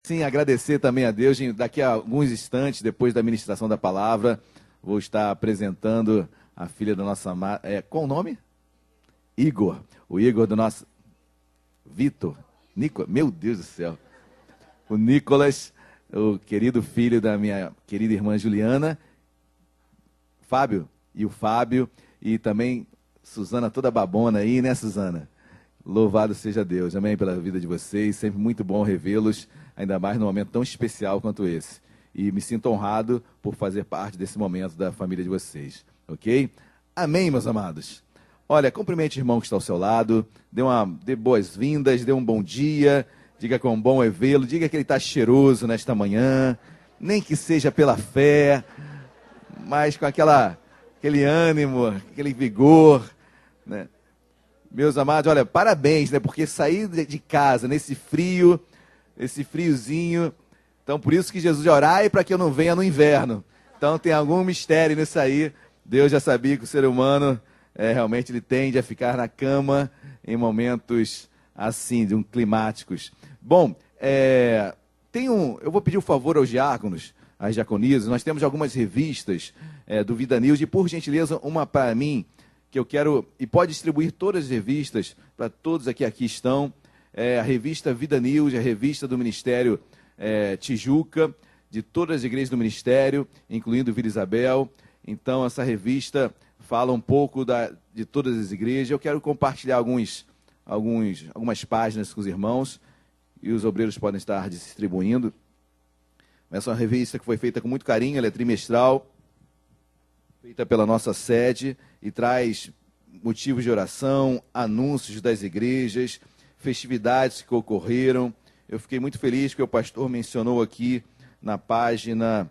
Sim, agradecer também a Deus. Daqui a alguns instantes, depois da ministração da palavra, vou estar apresentando a filha da nossa... qual o nome? Igor. O Igor do nosso... Vitor. Meu Deus do céu. O Nicolas, o querido filho da minha querida irmã Juliana. Fábio. E o Fábio. E também Suzana toda babona aí, né, Suzana? Louvado seja Deus. Amém pela vida de vocês. Sempre muito bom revê-los, ainda mais num momento tão especial quanto esse. E me sinto honrado por fazer parte desse momento da família de vocês. Ok? Amém, meus amados. Olha, cumprimente o irmão que está ao seu lado, dê boas-vindas, dê um bom dia, diga quão bom é vê-lo, diga que ele está cheiroso nesta manhã, nem que seja pela fé, mas com aquele ânimo, aquele vigor, né? Meus amados, olha, parabéns, né? Porque sair de casa nesse frio, esse friozinho, então por isso que Jesus orai para que eu não venha no inverno. Então tem algum mistério nisso aí. Deus já sabia que o ser humano realmente ele tende a ficar na cama em momentos assim, climáticos. Bom, eu vou pedir um favor aos diáconos, às diaconisas. Nós temos algumas revistas do Vida News, e por gentileza, uma para mim, que eu quero, e pode distribuir todas as revistas para todos que aqui estão. A revista Vida News, a revista do Ministério Tijuca, de todas as igrejas do Ministério, incluindo Vila Isabel. Então, essa revista fala um pouco de todas as igrejas. Eu quero compartilhar algumas páginas com os irmãos, e os obreiros podem estar distribuindo. Essa é uma revista que foi feita com muito carinho, ela é trimestral, feita pela nossa sede, e traz motivos de oração, anúncios das igrejas, festividades que ocorreram. Eu fiquei muito feliz que o pastor mencionou aqui na página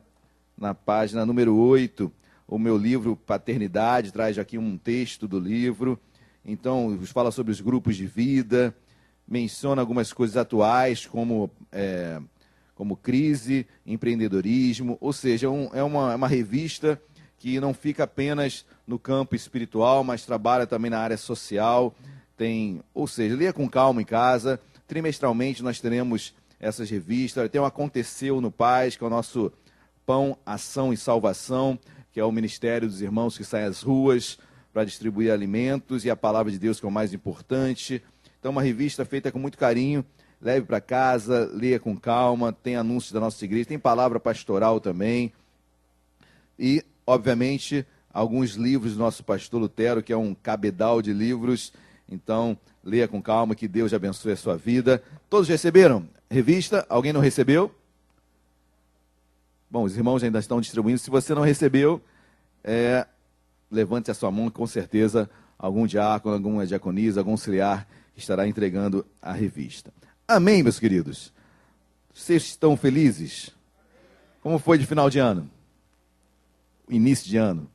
número 8, o meu livro Paternidade, traz aqui um texto do livro. Então, fala sobre os grupos de vida, menciona algumas coisas atuais, como crise, empreendedorismo, ou seja, é uma revista que não fica apenas no campo espiritual, mas trabalha também na área social. Ou seja, leia com calma em casa. Trimestralmente nós teremos essas revistas. Tem um Aconteceu no Paz, que é o nosso Pão, Ação e Salvação, que é o ministério dos irmãos que saem às ruas para distribuir alimentos e a palavra de Deus, que é o mais importante. Então, uma revista feita com muito carinho. Leve para casa, leia com calma. Tem anúncios da nossa igreja, tem palavra pastoral também. E, obviamente, alguns livros do nosso pastor Lutero, que é um cabedal de livros. Então, leia com calma, que Deus abençoe a sua vida. Todos receberam revista? Alguém não recebeu? Bom, os irmãos ainda estão distribuindo. Se você não recebeu, levante a sua mão, com certeza algum diácono, alguma diaconisa, algum auxiliar estará entregando a revista. Amém, meus queridos? Vocês estão felizes? Como foi de final de ano? Início de ano.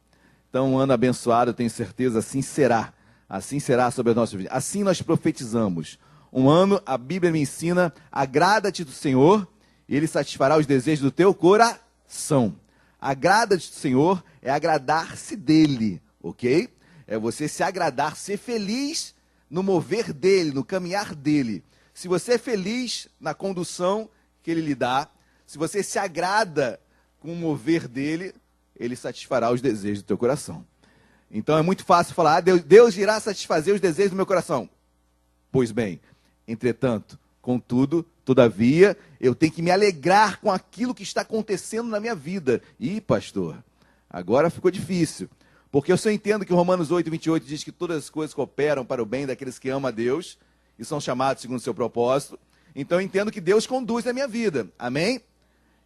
Então, um ano abençoado, eu tenho certeza, assim será. Assim será sobre a nossa vida. Assim nós profetizamos. Um ano, a Bíblia me ensina, agrada-te do Senhor, e Ele satisfará os desejos do teu coração. Agrada-te do Senhor é agradar-se dEle, ok? É você se agradar, ser feliz no mover dEle, no caminhar dEle. Se você é feliz na condução que Ele lhe dá, se você se agrada com o mover dEle, Ele satisfará os desejos do teu coração. Então é muito fácil falar, Deus irá satisfazer os desejos do meu coração. Pois bem, entretanto, contudo, todavia, eu tenho que me alegrar com aquilo que está acontecendo na minha vida. Ih, pastor, agora ficou difícil. Porque eu só entendo que Romanos 8:28 diz que todas as coisas cooperam para o bem daqueles que amam a Deus e são chamados segundo o seu propósito. Então eu entendo que Deus conduz a minha vida. Amém?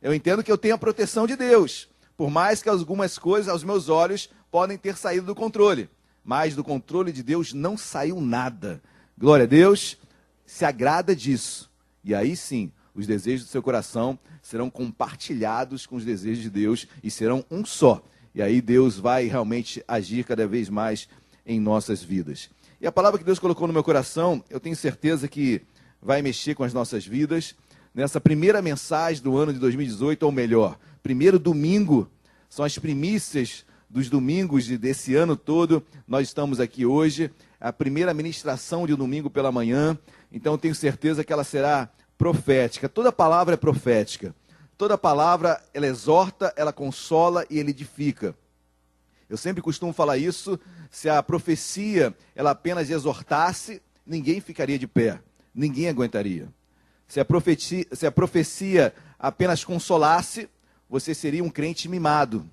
Eu entendo que eu tenho a proteção de Deus. Por mais que algumas coisas aos meus olhos podem ter saído do controle. Mas do controle de Deus não saiu nada. Glória a Deus, se agrada disso. E aí sim, os desejos do seu coração serão compartilhados com os desejos de Deus e serão um só. E aí Deus vai realmente agir cada vez mais em nossas vidas. E a palavra que Deus colocou no meu coração, eu tenho certeza que vai mexer com as nossas vidas. Nessa primeira mensagem do ano de 2018, ou melhor, primeiro domingo, são as primícias dos domingos desse ano todo. Nós estamos aqui hoje, a primeira ministração de domingo pela manhã. Então, eu tenho certeza que ela será profética. Toda palavra é profética. Toda palavra, ela exorta, ela consola e ela edifica. Eu sempre costumo falar isso, se a profecia, ela apenas exortasse, ninguém ficaria de pé, ninguém aguentaria. Se a profecia apenas consolasse, você seria um crente mimado.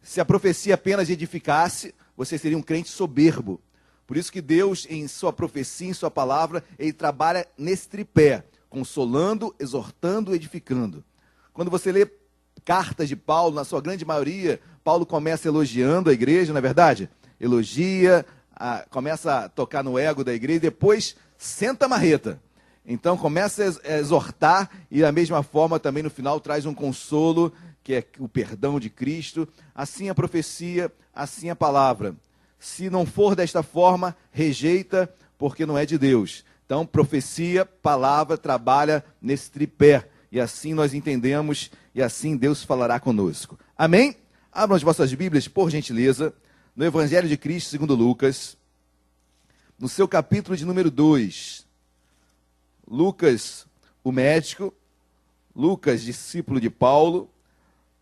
Se a profecia apenas edificasse, você seria um crente soberbo. Por isso que Deus, em sua profecia, em sua palavra, ele trabalha nesse tripé, consolando, exortando, edificando. Quando você lê cartas de Paulo, na sua grande maioria, Paulo começa elogiando a igreja, não é verdade? Elogia, começa a tocar no ego da igreja, depois senta a marreta. Então começa a exortar e da mesma forma também no final traz um consolo, que é o perdão de Cristo. Assim a profecia, assim a palavra. Se não for desta forma, rejeita, porque não é de Deus. Então profecia, palavra, trabalha nesse tripé. E assim nós entendemos, e assim Deus falará conosco. Amém? Abram as vossas Bíblias, por gentileza, no Evangelho de Cristo, segundo Lucas, no seu capítulo de número 2. Lucas, o médico, Lucas, discípulo de Paulo,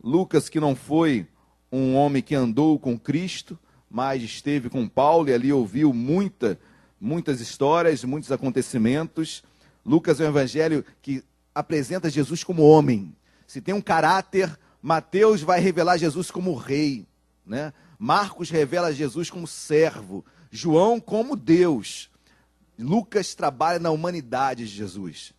Lucas, que não foi um homem que andou com Cristo, mas esteve com Paulo e ali ouviu muitas histórias, muitos acontecimentos. Lucas é um evangelho que apresenta Jesus como homem. Se tem um caráter, Mateus vai revelar Jesus como rei, né? Marcos revela Jesus como servo, João como Deus. Lucas trabalha na humanidade de Jesus.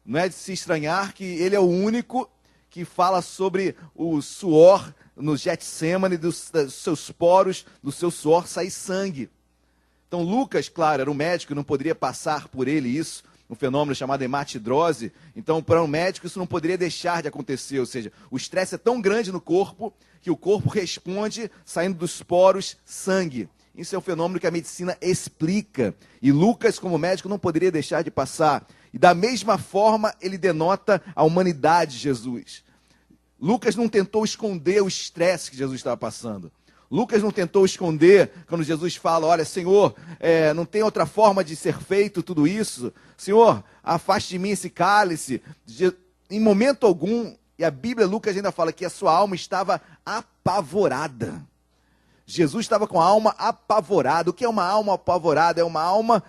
Não é de se estranhar que ele é o único que fala sobre o suor no Getsêmani, dos seus poros, do seu suor sair sangue. Então Lucas, claro, era um médico, não poderia passar por ele isso, um fenômeno chamado hematidrose. Então, para um médico, isso não poderia deixar de acontecer. Ou seja, o estresse é tão grande no corpo que o corpo responde, saindo dos poros, sangue. Isso é um fenômeno que a medicina explica. E Lucas, como médico, não poderia deixar de passar. E da mesma forma, ele denota a humanidade de Jesus. Lucas não tentou esconder o estresse que Jesus estava passando. Lucas não tentou esconder quando Jesus fala, olha, Senhor, não tem outra forma de ser feito tudo isso. Senhor, afaste de mim esse cálice. Em momento algum, e a Bíblia, Lucas ainda fala que a sua alma estava apavorada. Jesus estava com a alma apavorada. O que é uma alma apavorada? É uma alma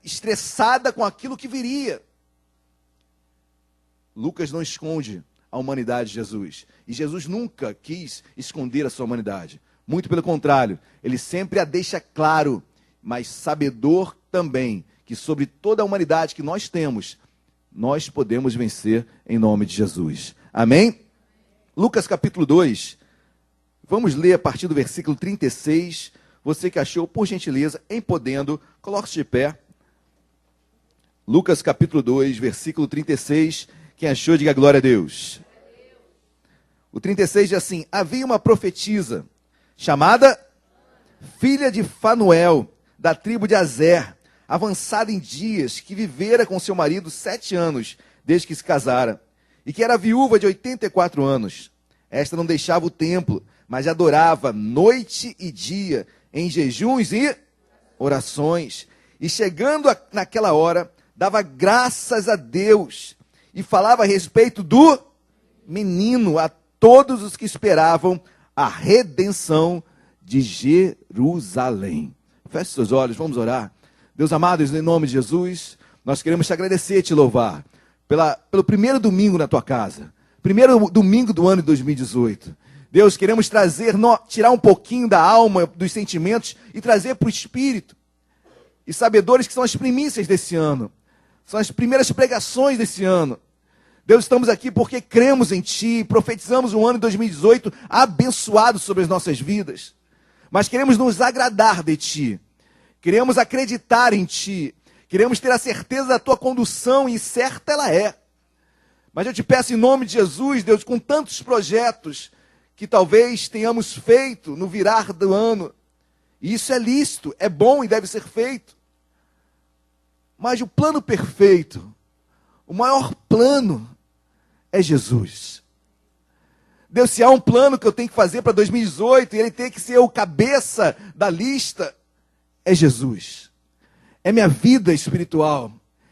estressada com aquilo que viria. Lucas não esconde a humanidade de Jesus. E Jesus nunca quis esconder a sua humanidade. Muito pelo contrário, ele sempre a deixa claro, mas sabedor também, que sobre toda a humanidade que nós temos, nós podemos vencer em nome de Jesus. Amém? Lucas capítulo 2, vamos ler a partir do versículo 36. Você que achou, por gentileza, em podendo, coloque-se de pé. Lucas capítulo 2, versículo 36. Quem achou, diga glória a Deus. O 36 diz assim: havia uma profetisa chamada filha de Fanuel, da tribo de Azer, avançada em dias, que vivera com seu marido 7 anos, desde que se casara, e que era viúva de 84 anos. Esta não deixava o templo, mas adorava noite e dia, em jejuns e orações. E chegando naquela hora, dava graças a Deus, e falava a respeito do menino a todos os que esperavam a redenção de Jerusalém. Feche seus olhos, vamos orar. Deus amado, em nome de Jesus, nós queremos te agradecer e te louvar pelo primeiro domingo na tua casa, primeiro domingo do ano de 2018. Deus, queremos tirar um pouquinho da alma, dos sentimentos e trazer para o espírito. E sabedores que são as primícias desse ano, são as primeiras pregações desse ano. Deus, estamos aqui porque cremos em Ti e profetizamos um ano de 2018 abençoado sobre as nossas vidas. Mas queremos nos agradar de Ti. Queremos acreditar em Ti. Queremos ter a certeza da Tua condução e certa ela é. Mas eu te peço em nome de Jesus, Deus, com tantos projetos que talvez tenhamos feito no virar do ano. E isso é lícito, é bom e deve ser feito. Mas o plano perfeito, o maior plano é Jesus. Deus, se há um plano que eu tenho que fazer para 2018 e ele tem que ser o cabeça da lista, é Jesus. É minha vida espiritual.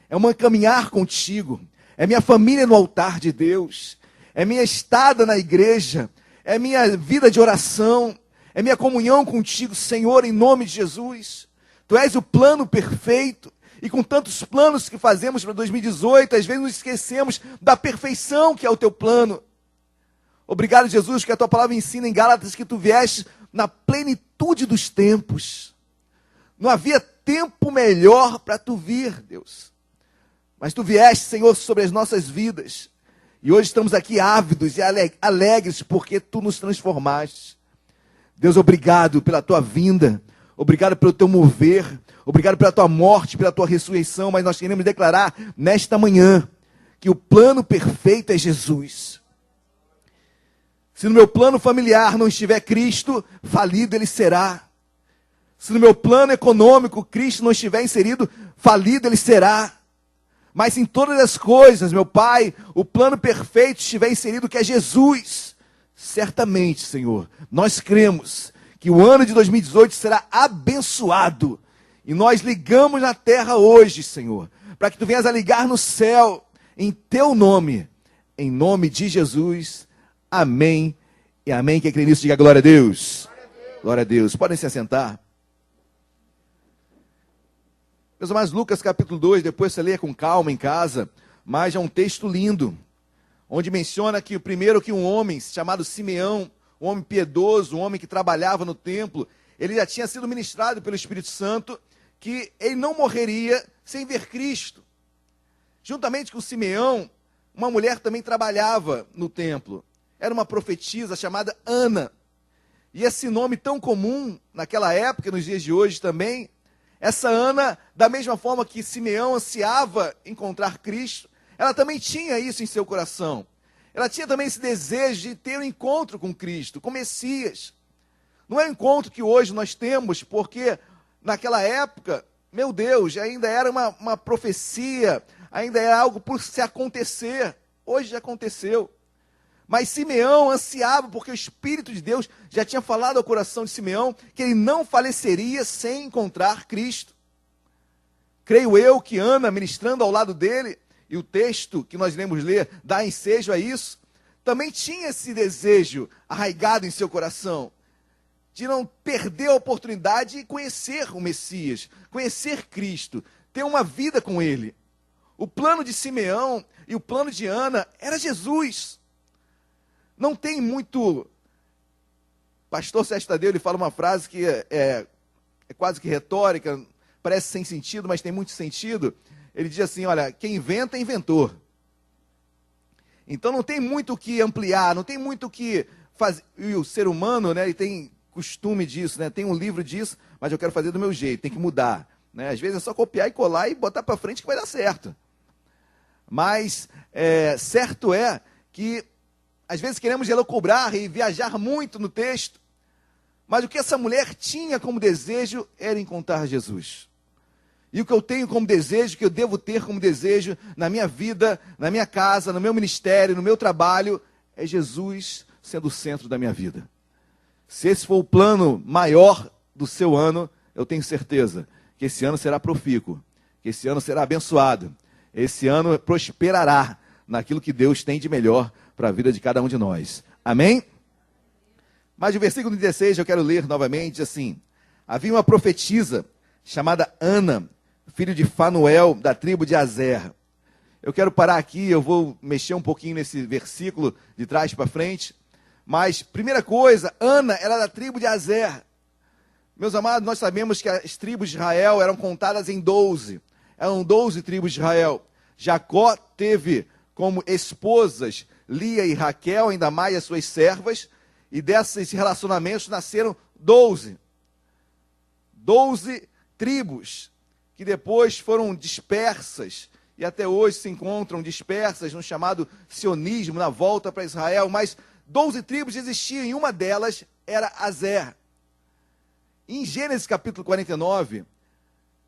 É um caminhar contigo. é minha família no altar de Deus, é minha estada na igreja, é minha vida de oração, é minha comunhão contigo, Senhor, em nome de Jesus. Tu és o plano perfeito, e com tantos planos que fazemos para 2018, às vezes nos esquecemos da perfeição que é o teu plano. Obrigado, Jesus, que a tua palavra ensina em Gálatas que tu vieste na plenitude dos tempos. Não havia tempo melhor para tu vir, Deus. Mas tu vieste, Senhor, sobre as nossas vidas. E hoje estamos aqui ávidos e alegres porque tu nos transformaste. Deus, obrigado pela tua vinda. Obrigado pelo teu mover. Obrigado pela tua morte, pela tua ressurreição. Mas nós queremos declarar nesta manhã que o plano perfeito é Jesus. Se no meu plano familiar não estiver Cristo, falido ele será. Se no meu plano econômico Cristo não estiver inserido, falido ele será. Mas em todas as coisas, meu Pai, o plano perfeito estiver inserido, que é Jesus. Certamente, Senhor, nós cremos que o ano de 2018 será abençoado. E nós ligamos na terra hoje, Senhor, para que tu venhas a ligar no céu, em teu nome, em nome de Jesus. Amém e amém. Quem crê nisso, diga glória a Deus. Glória a Deus. Podem se assentar. Meus amados, Lucas capítulo 2, depois você lê com calma em casa, mas é um texto lindo, onde menciona que primeiro que um homem chamado Simeão, um homem piedoso, um homem que trabalhava no templo, ele já tinha sido ministrado pelo Espírito Santo, que ele não morreria sem ver Cristo. Juntamente com Simeão, uma mulher também trabalhava no templo, era uma profetisa chamada Ana, e esse nome tão comum naquela época, nos dias de hoje também, essa Ana, da mesma forma que Simeão ansiava encontrar Cristo, ela também tinha isso em seu coração. Ela tinha também esse desejo de ter um encontro com Cristo, com Messias. Não é um encontro que hoje nós temos, porque naquela época, meu Deus, ainda era uma profecia, ainda era algo por se acontecer. Hoje já aconteceu. Mas Simeão ansiava, porque o Espírito de Deus já tinha falado ao coração de Simeão que ele não faleceria sem encontrar Cristo. Creio eu que Ana, ministrando ao lado dele, e o texto que nós iremos ler dá ensejo a isso, também tinha esse desejo arraigado em seu coração, de não perder a oportunidade de conhecer o Messias, conhecer Cristo, ter uma vida com ele. O plano de Simeão e o plano de Ana era Jesus. Não tem muito... Pastor Sérgio Tadeu, ele fala uma frase que é quase que retórica, parece sem sentido, mas tem muito sentido. Ele diz assim, olha, quem inventa é inventor. Então não tem muito o que ampliar, não tem muito o que fazer. E o ser humano, né, ele tem costume disso, né, tem um livro disso, mas eu quero fazer do meu jeito, tem que mudar. Né? Às vezes é só copiar e colar e botar para frente que vai dar certo. Mas certo é que às vezes queremos elocubrar e viajar muito no texto, mas o que essa mulher tinha como desejo era encontrar Jesus. E o que eu tenho como desejo, que eu devo ter como desejo na minha vida, na minha casa, no meu ministério, no meu trabalho, é Jesus sendo o centro da minha vida. Se esse for o plano maior do seu ano, eu tenho certeza que esse ano será profícuo, que esse ano será abençoado, esse ano prosperará naquilo que Deus tem de melhor para a vida de cada um de nós. Amém? Mas o versículo 16 eu quero ler novamente, diz assim: havia uma profetisa chamada Ana, filho de Fanuel, da tribo de Azer. Eu quero parar aqui, eu vou mexer um pouquinho nesse versículo de trás para frente. Mas, primeira coisa, Ana era da tribo de Azer. Meus amados, nós sabemos que as tribos de Israel eram contadas em 12. Eram 12 tribos de Israel. Jacó teve como esposas Lia e Raquel, ainda mais as suas servas, e desses relacionamentos nasceram 12 tribos, que depois foram dispersas, e até hoje se encontram dispersas no chamado sionismo, na volta para Israel, mas 12 tribos existiam, e uma delas era Azer. Em Gênesis capítulo 49,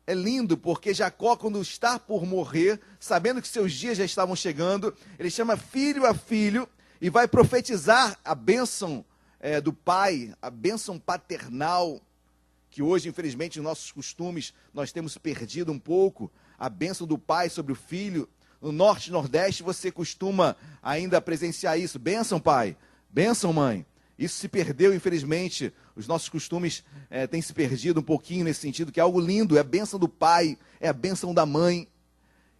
é lindo, porque Jacó, quando está por morrer, sabendo que seus dias já estavam chegando, ele chama filho a filho e vai profetizar a bênção do pai, a bênção paternal, que hoje, infelizmente, em nossos costumes, nós temos perdido um pouco, a bênção do pai sobre o filho. no norte e nordeste você costuma ainda presenciar isso. Bênção, pai. Bênção, mãe. Isso se perdeu, infelizmente. Os nossos costumes têm se perdido um pouquinho nesse sentido, que é algo lindo. É a bênção do pai, é a bênção da mãe.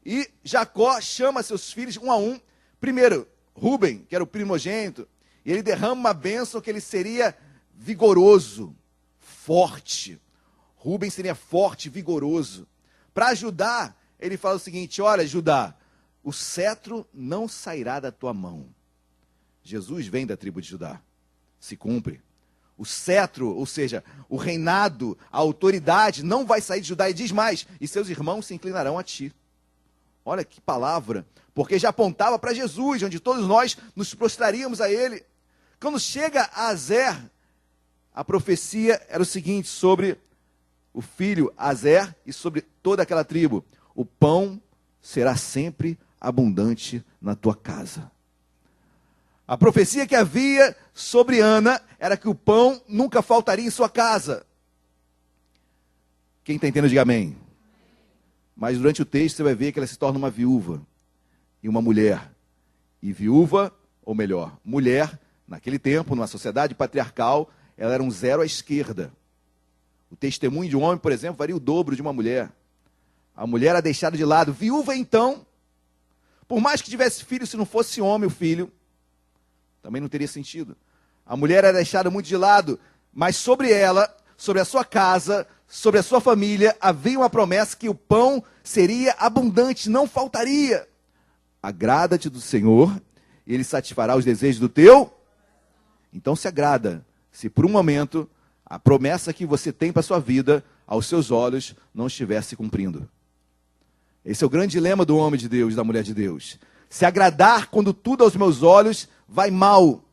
E Jacó chama seus filhos um a um. Primeiro, Rúben, que era o primogênito, e ele derrama uma bênção que ele seria vigoroso, forte. Rúben seria forte, vigoroso. Para Judá, ele fala o seguinte: olha, Judá, o cetro não sairá da tua mão. Jesus vem da tribo de Judá. Se cumpre. O cetro, ou seja, o reinado, a autoridade não vai sair de Judá. E diz mais: e seus irmãos se inclinarão a ti. Olha que palavra, porque já apontava para Jesus, onde todos nós nos prostraríamos a ele. Quando chega a Azer, a profecia era o seguinte sobre o filho Azer e sobre toda aquela tribo: o pão será sempre abundante na tua casa. A profecia que havia sobre Ana era que o pão nunca faltaria em sua casa. Quem está entendendo, diga amém. Mas durante o texto você vai ver que ela se torna uma viúva e uma mulher. E viúva, ou melhor, mulher, naquele tempo, numa sociedade patriarcal, ela era um zero à esquerda. O testemunho de um homem, por exemplo, varia o dobro de uma mulher. A mulher era deixada de lado. Viúva, então, por mais que tivesse filho, se não fosse homem o filho, também não teria sentido. A mulher era deixada muito de lado, mas sobre ela, sobre a sua casa, sobre a sua família, havia uma promessa que o pão seria abundante, não faltaria. Agrada-te do Senhor, e Ele satisfará os desejos do teu. Então se agrada, se por um momento a promessa que você tem para a sua vida, aos seus olhos, não estiver se cumprindo. Esse é o grande dilema do homem de Deus, da mulher de Deus. Se agradar quando tudo aos meus olhos vai mal.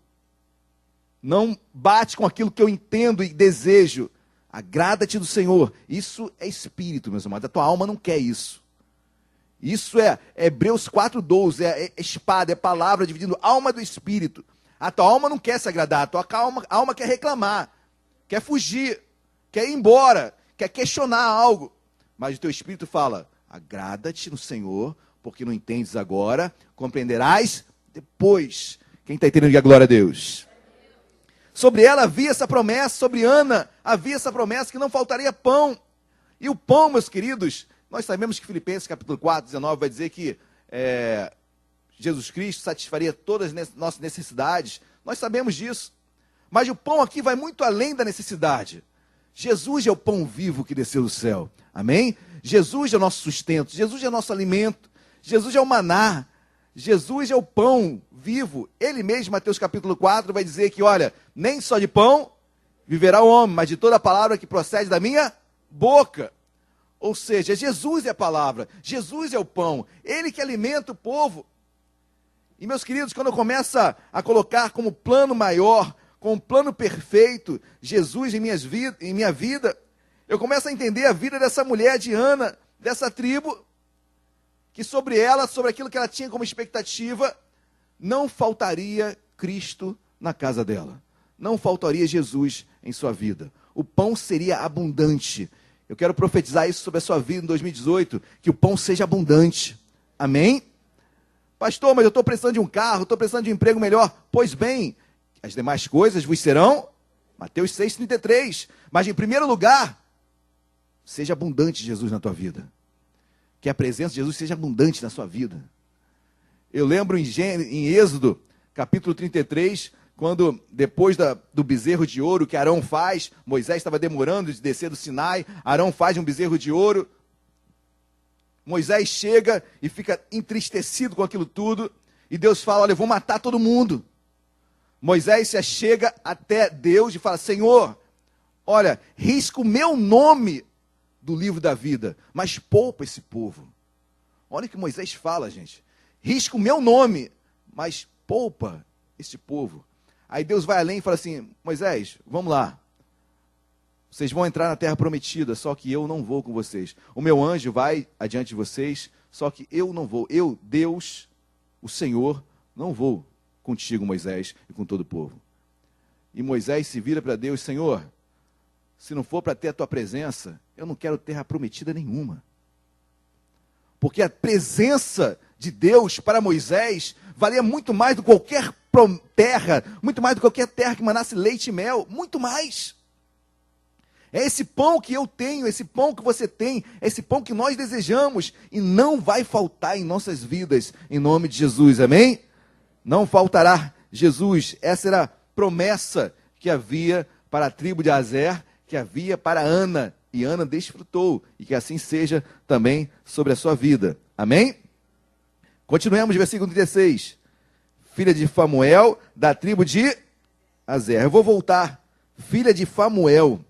Não bate com aquilo que eu entendo e desejo. Agrada-te do Senhor. Isso é espírito, meus amados. A tua alma não quer isso. Isso é Hebreus 4:12. É espada, é palavra dividindo alma do espírito. A tua alma não quer se agradar. A tua alma quer reclamar. Quer fugir. Quer ir embora. Quer questionar algo. Mas o teu espírito fala: agrada-te no Senhor, porque não entendes agora, compreenderás depois. Quem está entendendo, diga glória a Deus. Sobre ela havia essa promessa, sobre Ana havia essa promessa que não faltaria pão. E o pão, meus queridos, nós sabemos que Filipenses capítulo 4, 19 vai dizer que Jesus Cristo satisfaria todas as nossas necessidades. Nós sabemos disso. Mas o pão aqui vai muito além da necessidade. Jesus é o pão vivo que desceu do céu. Amém? Jesus é o nosso sustento. Jesus é o nosso alimento. Jesus é o maná. Jesus é o pão vivo. Ele mesmo, Mateus capítulo 4, vai dizer que, olha, nem só de pão viverá o homem, mas de toda a palavra que procede da minha boca. Ou seja, Jesus é a palavra, Jesus é o pão, Ele que alimenta o povo. E, meus queridos, quando eu começo a colocar como plano maior, como plano perfeito, Jesus em minha vida, eu começo a entender a vida dessa mulher de Ana, dessa tribo, que sobre ela, sobre aquilo que ela tinha como expectativa, não faltaria Cristo na casa dela. Não faltaria Jesus em sua vida. O pão seria abundante. Eu quero profetizar isso sobre a sua vida em 2018, que o pão seja abundante. Amém? Pastor, mas eu estou precisando de um carro, estou precisando de um emprego melhor. Pois bem, as demais coisas vos serão, Mateus 6,33. Mas em primeiro lugar, seja abundante Jesus na tua vida. Que a presença de Jesus seja abundante na sua vida. Eu lembro em Êxodo, capítulo 33, quando depois do bezerro de ouro que Arão faz, Moisés estava demorando de descer do Sinai, Arão faz um bezerro de ouro, Moisés chega e fica entristecido com aquilo tudo, e Deus fala: olha, eu vou matar todo mundo. Moisés se chega até Deus e fala: Senhor, olha, risca o meu nome do livro da vida, mas poupa esse povo. Olha o que Moisés fala, gente. Risca o meu nome, mas poupa esse povo. Aí Deus vai além e fala assim: Moisés, vamos lá. Vocês vão entrar na terra prometida, só que eu não vou com vocês. O meu anjo vai adiante de vocês, só que eu não vou. Eu, Deus, o Senhor, não vou contigo, Moisés, e com todo o povo. E Moisés se vira para Deus: Senhor, se não for para ter a tua presença, eu não quero terra prometida nenhuma. Porque a presença de Deus para Moisés valia muito mais do que qualquer terra, muito mais do que qualquer terra que manasse leite e mel, muito mais. É esse pão que eu tenho, esse pão que você tem, é esse pão que nós desejamos e não vai faltar em nossas vidas, em nome de Jesus, amém? Não faltará Jesus, essa era a promessa que havia para a tribo de Aser, que havia para Ana, e Ana desfrutou, e que assim seja também sobre a sua vida, amém? Continuemos, versículo 36, filha de Famuel, da tribo de Aser. Eu vou voltar, filha de Famuel.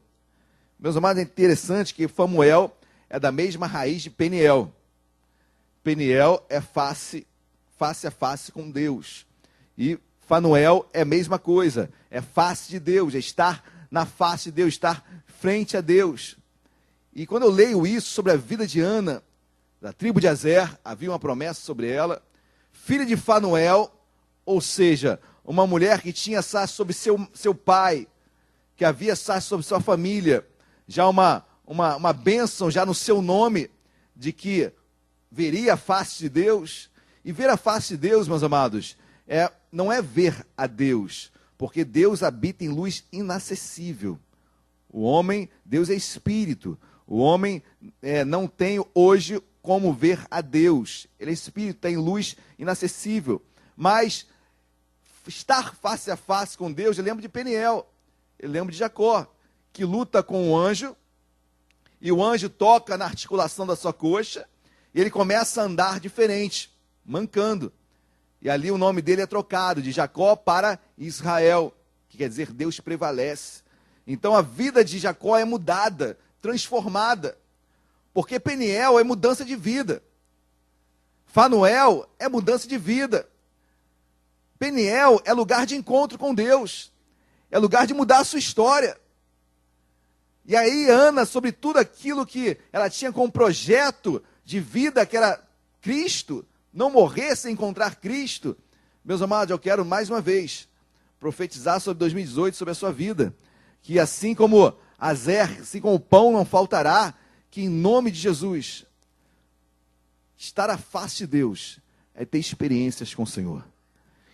Meus amados, é interessante que Famuel é da mesma raiz de Peniel. Peniel é face a face com Deus. E Fanuel é a mesma coisa, é face de Deus, é estar na face de Deus, estar frente a Deus. E quando eu leio isso sobre a vida de Ana, da tribo de Aser, havia uma promessa sobre ela, filha de Fanuel, ou seja, uma mulher que tinha saço sobre seu pai, que havia saço sobre sua família, já uma bênção já no seu nome, de que veria a face de Deus. E ver a face de Deus, meus amados, não é ver a Deus, porque Deus habita em luz inacessível. O homem, Deus é espírito. O homem não tem hoje como ver a Deus. Ele é espírito, está em luz inacessível. Mas estar face a face com Deus, eu lembro de Peniel, eu lembro de Jacó, que luta com o anjo, e o anjo toca na articulação da sua coxa, e ele começa a andar diferente, mancando. E ali o nome dele é trocado, de Jacó para Israel, que quer dizer Deus prevalece. Então a vida de Jacó é mudada, transformada, porque Peniel é mudança de vida, Fanuel é mudança de vida, Peniel é lugar de encontro com Deus, é lugar de mudar a sua história. E aí Ana, sobre tudo aquilo que ela tinha como projeto de vida, que era Cristo, não morrer sem encontrar Cristo, meus amados, eu quero mais uma vez profetizar sobre 2018, sobre a sua vida, que assim como Azer, assim como o pão não faltará, que em nome de Jesus, estar à face de Deus é ter experiências com o Senhor.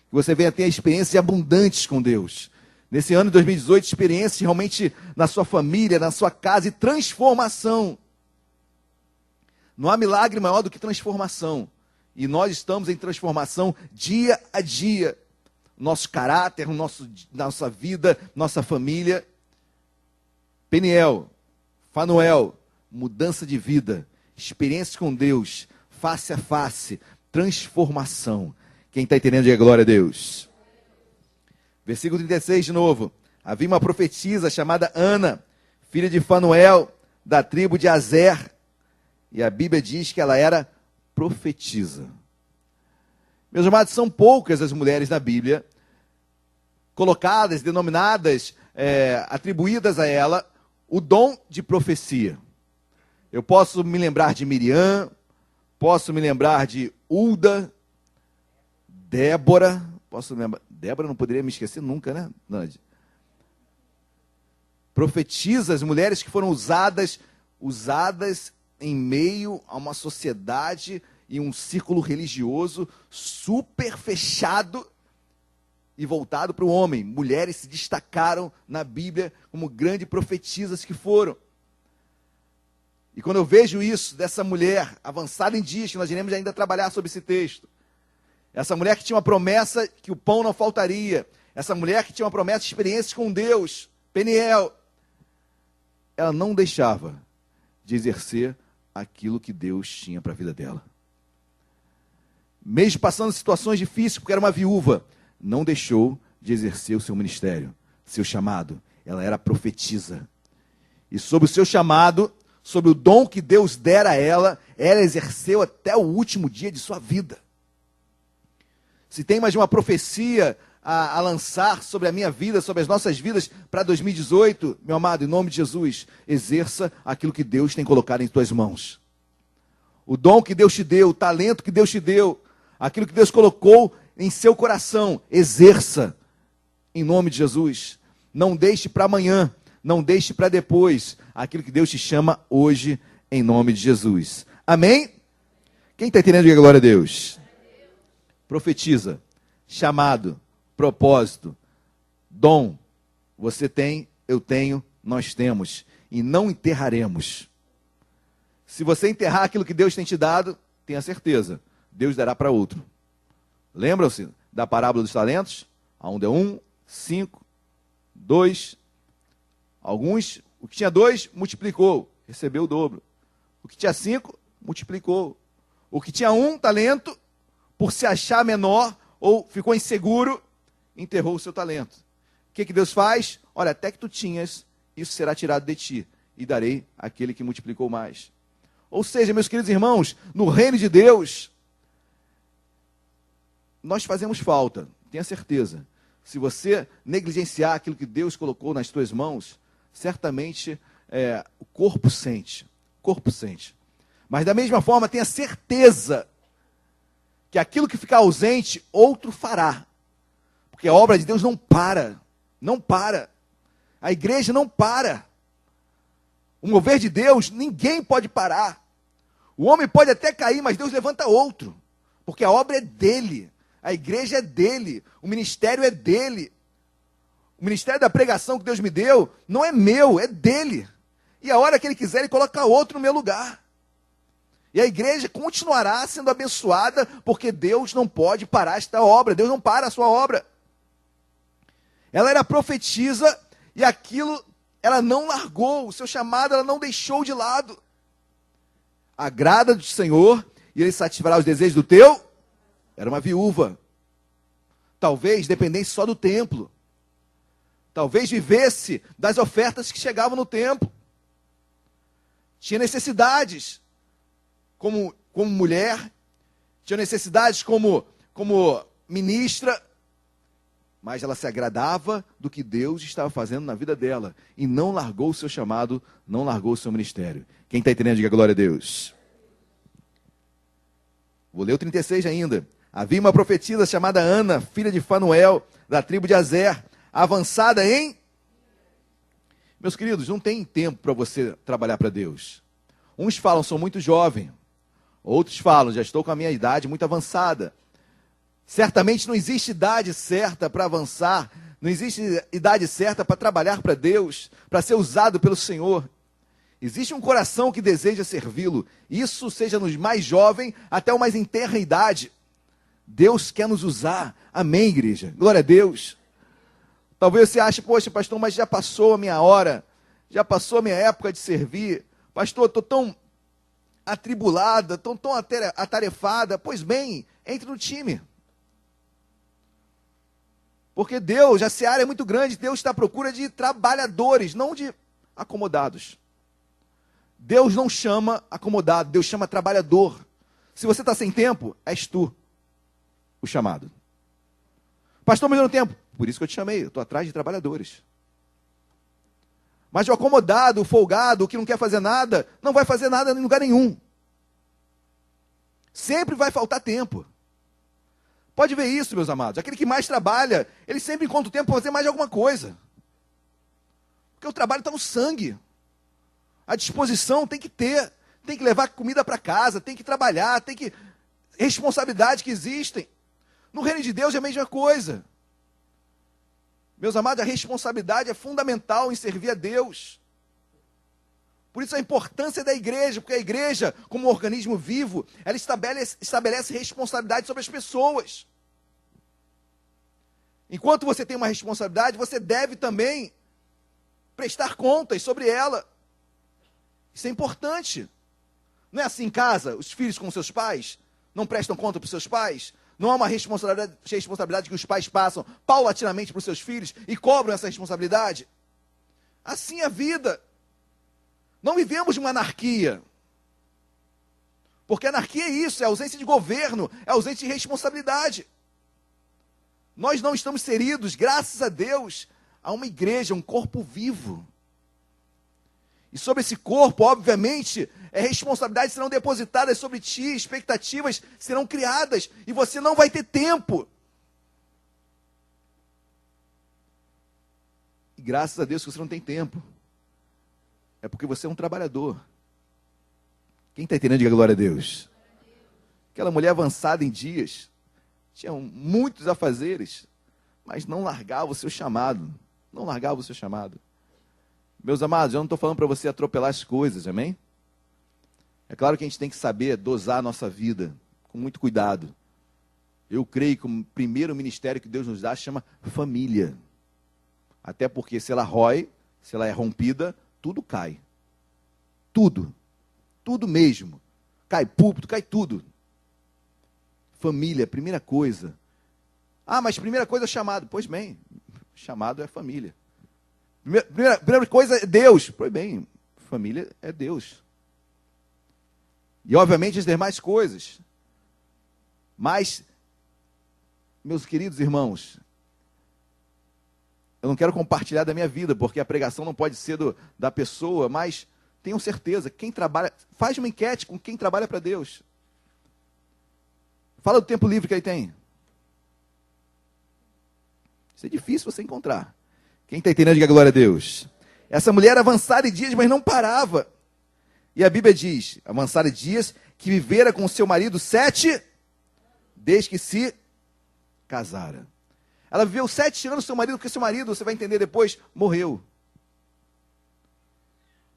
Que você venha ter experiências abundantes com Deus. Nesse ano de 2018, experiências realmente na sua família, na sua casa, e transformação. Não há milagre maior do que transformação. E nós estamos em transformação dia a dia. Nosso caráter, nossa vida, nossa família. Peniel, Fanuel, mudança de vida, experiência com Deus, face a face, transformação. Quem está entendendo, diga glória a Deus. Versículo 36 de novo. Havia uma profetisa chamada Ana, filha de Fanuel, da tribo de Aser. E a Bíblia diz que ela era profetisa. Meus amados, são poucas as mulheres na Bíblia colocadas, denominadas, atribuídas a ela o dom de profecia. Eu posso me lembrar de Miriam, posso me lembrar de Hulda, Débora, Débora não poderia me esquecer nunca, né, Nandi? Profetisas, mulheres que foram usadas em meio a uma sociedade e um círculo religioso super fechado e voltado para o homem. Mulheres se destacaram na Bíblia como grandes profetisas que foram. E quando eu vejo isso, dessa mulher avançada em dias, que nós iremos ainda trabalhar sobre esse texto, essa mulher que tinha uma promessa que o pão não faltaria, essa mulher que tinha uma promessa de experiências com Deus, Peniel, ela não deixava de exercer aquilo que Deus tinha para a vida dela. Mesmo passando situações difíceis, porque era uma viúva, não deixou de exercer o seu ministério, seu chamado. Ela era profetisa. E sobre o seu chamado, sobre o dom que Deus dera a ela, ela exerceu até o último dia de sua vida. Se tem mais uma profecia a lançar sobre a minha vida, sobre as nossas vidas para 2018, meu amado, em nome de Jesus, exerça aquilo que Deus tem colocado em tuas mãos. O dom que Deus te deu, o talento que Deus te deu, aquilo que Deus colocou em seu coração, exerça em nome de Jesus. Não deixe para amanhã, não deixe para depois aquilo que Deus te chama hoje em nome de Jesus. Amém? Quem está entendendo, diga glória a Deus. Profetiza. Chamado, propósito, dom. Você tem, eu tenho, nós temos. E não enterraremos. Se você enterrar aquilo que Deus tem te dado, tenha certeza, Deus dará para outro. Lembram-se da parábola dos talentos? A um deu 1, 5, 2. Alguns, o que tinha 2, multiplicou, recebeu o dobro. O que tinha 5, multiplicou. O que tinha 1 talento, por se achar menor ou ficou inseguro, enterrou o seu talento. O que Deus faz? Olha, até que tu tinhas, isso será tirado de ti, e darei àquele que multiplicou mais. Ou seja, meus queridos irmãos, no reino de Deus, nós fazemos falta, tenha certeza. Se você negligenciar aquilo que Deus colocou nas tuas mãos, certamente o corpo sente. O corpo sente. Mas da mesma forma, tenha certeza que aquilo que ficar ausente, outro fará. Porque a obra de Deus não para. Não para. A igreja não para. O mover de Deus, ninguém pode parar. O homem pode até cair, mas Deus levanta outro. Porque a obra é dele. A igreja é dele. O ministério é dele. O ministério da pregação que Deus me deu não é meu, é dele. E a hora que ele quiser, ele coloca outro no meu lugar. E a igreja continuará sendo abençoada, porque Deus não pode parar esta obra. Deus não para a sua obra. Ela era profetisa e aquilo ela não largou. O seu chamado ela não deixou de lado. Agrada do Senhor e ele satisfará os desejos do teu. Era uma viúva. Talvez dependesse só do templo. Talvez vivesse das ofertas que chegavam no templo. Tinha necessidades como mulher, tinha necessidades como ministra, mas ela se agradava do que Deus estava fazendo na vida dela e não largou o seu chamado, não largou o seu ministério. Quem está entendendo, diga glória a Deus. Vou ler o 36 ainda. Havia uma profetisa chamada Ana, filha de Fanuel, da tribo de Azer, avançada em... Meus queridos, não tem tempo para você trabalhar para Deus. Uns falam, sou muito jovem. Outros falam, já estou com a minha idade muito avançada. Certamente não existe idade certa para avançar. Não existe idade certa para trabalhar para Deus, para ser usado pelo Senhor. Existe um coração que deseja servi-lo. Isso seja nos mais jovens até o mais em tenra idade. Deus quer nos usar. Amém, igreja? Glória a Deus. Talvez você ache, poxa, pastor, mas já passou a minha hora. Já passou a minha época de servir. Pastor, estou tão atribulada, tão atarefada. Pois bem, entre no time. Porque Deus, a seara é muito grande. Deus está à procura de trabalhadores, não de acomodados. Deus não chama acomodado, Deus chama trabalhador. Se você está sem tempo, és tu o chamado. Pastor, mas eu não tenho tempo. Por isso que eu te chamei, eu estou atrás de trabalhadores. Mas o acomodado, o folgado, o que não quer fazer nada, não vai fazer nada em lugar nenhum. Sempre vai faltar tempo. Pode ver isso, meus amados. Aquele que mais trabalha, ele sempre encontra o tempo para fazer mais alguma coisa. Porque o trabalho está no sangue. A disposição tem que ter. Tem que levar comida para casa, tem que trabalhar, tem que... responsabilidades que existem. No reino de Deus é a mesma coisa. Meus amados, a responsabilidade é fundamental em servir a Deus. Por isso a importância da igreja, porque a igreja, como um organismo vivo, ela estabelece responsabilidade sobre as pessoas. Enquanto você tem uma responsabilidade, você deve também prestar contas sobre ela. Isso é importante. Não é assim em casa, os filhos com seus pais não prestam conta para os seus pais? Não há uma responsabilidade que os pais passam paulatinamente para os seus filhos e cobram essa responsabilidade? Assim é a vida. Não vivemos uma anarquia. Porque anarquia é isso, é ausência de governo, é ausência de responsabilidade. Nós não estamos inseridos, graças a Deus, a uma igreja, um corpo vivo. E sobre esse corpo, obviamente, responsabilidades serão depositadas sobre ti, expectativas serão criadas, e você não vai ter tempo. E graças a Deus que você não tem tempo. É porque você é um trabalhador. Quem está entendendo, diga glória a Deus. Aquela mulher avançada em dias, tinham muitos afazeres, mas não largava o seu chamado. Não largava o seu chamado. Meus amados, eu não estou falando para você atropelar as coisas, amém? É claro que a gente tem que saber dosar a nossa vida, com muito cuidado. Eu creio que o primeiro ministério que Deus nos dá chama família. Até porque se ela rói, se ela é rompida, tudo cai. Tudo. Tudo mesmo. Cai púlpito, cai tudo. Família, primeira coisa. Ah, mas primeira coisa é chamado. Pois bem, chamado é família. Primeira coisa é Deus. Pois bem, família é Deus. E obviamente as demais coisas. Mas, meus queridos irmãos, eu não quero compartilhar da minha vida, porque a pregação não pode ser da pessoa, mas tenham certeza, quem trabalha, faz uma enquete com quem trabalha para Deus. Fala do tempo livre que ele tem. Isso é difícil você encontrar. Quem está entendendo, diga glória a Deus. Essa mulher era avançada em dias, mas não parava. E a Bíblia diz, avançada em dias, que vivera com seu marido 7, desde que se casara. Ela viveu 7 anos com seu marido, porque seu marido, você vai entender depois, morreu.